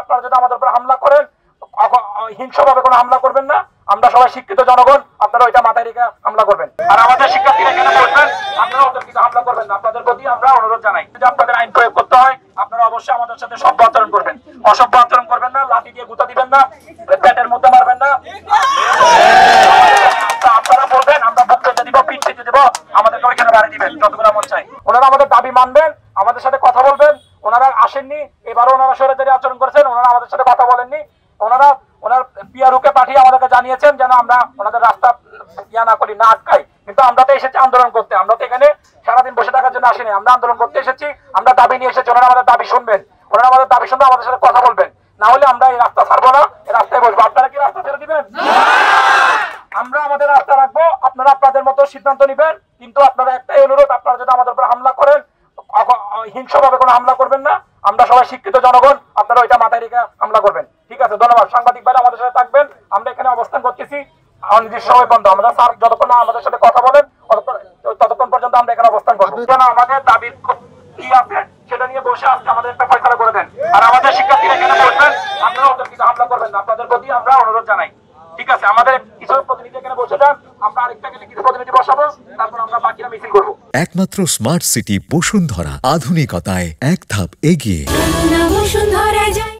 আপনারা যদি আমাদের উপর হামলা করেন, হিংস্রভাবে কোনো হামলা করবেন না। আমরা সবাই শিক্ষিত জনগণ, আপনারা ওইটা মাথায় রেখে হামলা করবেন। আর আমাদের শিক্ষার্থীরা এখানে বলবেন, আপনারা ওদের কিছু হামলা করবেন না। আপনাদের প্রতি আমরা অনুরোধ জানাই, যদি আপনাদের আইন প্রয়োগ করতে হয় আপনারা অবশ্যই আমাদের সাথে সভ্য আচরণ করবেন, অসভ্য আচরণ করবেন না, লাঠি দিয়ে গুঁতা দিবেন না, পেটের মধ্যে মারবেন না। আপনারা বলবেন, আমরা বুক পেতে দিব, পিঠ পেতে দিব, আমাদেরকে ওইখানে বাড়ি দিবেন যতগুলো মন চাই। ওনারা আমাদের দাবি মানবেন, আমাদের সাথে কথা বলবেন। ওনারা আসেননি, এবারও ওনারা স্বৈরাচারী আচরণ করেছেন, ওনারা আমাদের সাথে কথা বলেননি। ওনার পিআরওকে পাঠিয়ে আমাদেরকে জানিয়েছেন যেন আমরা ওনাদের রাস্তা না করি, না আটকাই। কিন্তু আমরা তো এসেছি আন্দোলন করতে, আমরা তো এখানে সারাদিন বসে থাকার জন্য আসিনি, আমরা আন্দোলন করতে এসেছি। আমরা দাবি নিয়ে এসেছি, ওনারা আমাদের দাবি শুনবেন, ওনারা আমাদের দাবি শুনবে, আমাদের সাথে কথা বলবেন। না হলে আমরা এই রাস্তা ছাড়বো না, এই রাস্তায় বসবো। আপনারা কি রাস্তা ছেড়ে দিবেন? আমরা আমাদের রাস্তা রাখবো, আপনারা আপনাদের মতো সিদ্ধান্ত নিবেন। কিন্তু আপনারা একটাই অনুরোধ, আপনারা যদি আমাদের উপর হামলা করেন, হিংস্রভাবে কোনো হামলা করবেন না। আমরা সবাই শিক্ষিত জনগণ, আপনারা ওইটা মাথায় রেখে হামলা করবেন। ঠিক আছে, ধন্যবাদ। সাংবাদিক ভাইরা আমাদের সাথে থাকবেন, আমরা এখানে অবস্থান করতেছি অনির্দিষ্ট সময় পর্যন্ত। আমরা স্যার যতক্ষণ না আমাদের সাথে কথা বলেন ততক্ষণ পর্যন্ত আমরা এখানে অবস্থান করবো। যেন আমাদের দাবির কি আছে সেটা নিয়ে বসে আজকে আমাদের একটা ফয়সালা করে দেন। আর আমাদের শিক্ষার্থীরা এখানে বলবেন, আপনারা ওদের কিছু হামলা করবেন না। আপনাদের প্রতি আমরা অনুরোধ জানাই। ঠিক আছে, আমাদের কিছু প্রতিনিধি এখানে বসে যান, আমরা আরেকটা কিছু প্রতিনিধি বসাবো, তারপর আমরা বাকিরা মিছিল করবো। একমাত্র স্মার্ট সিটি বসুন্ধরা, আধুনিকতায় এক ধাপ এগিয়ে।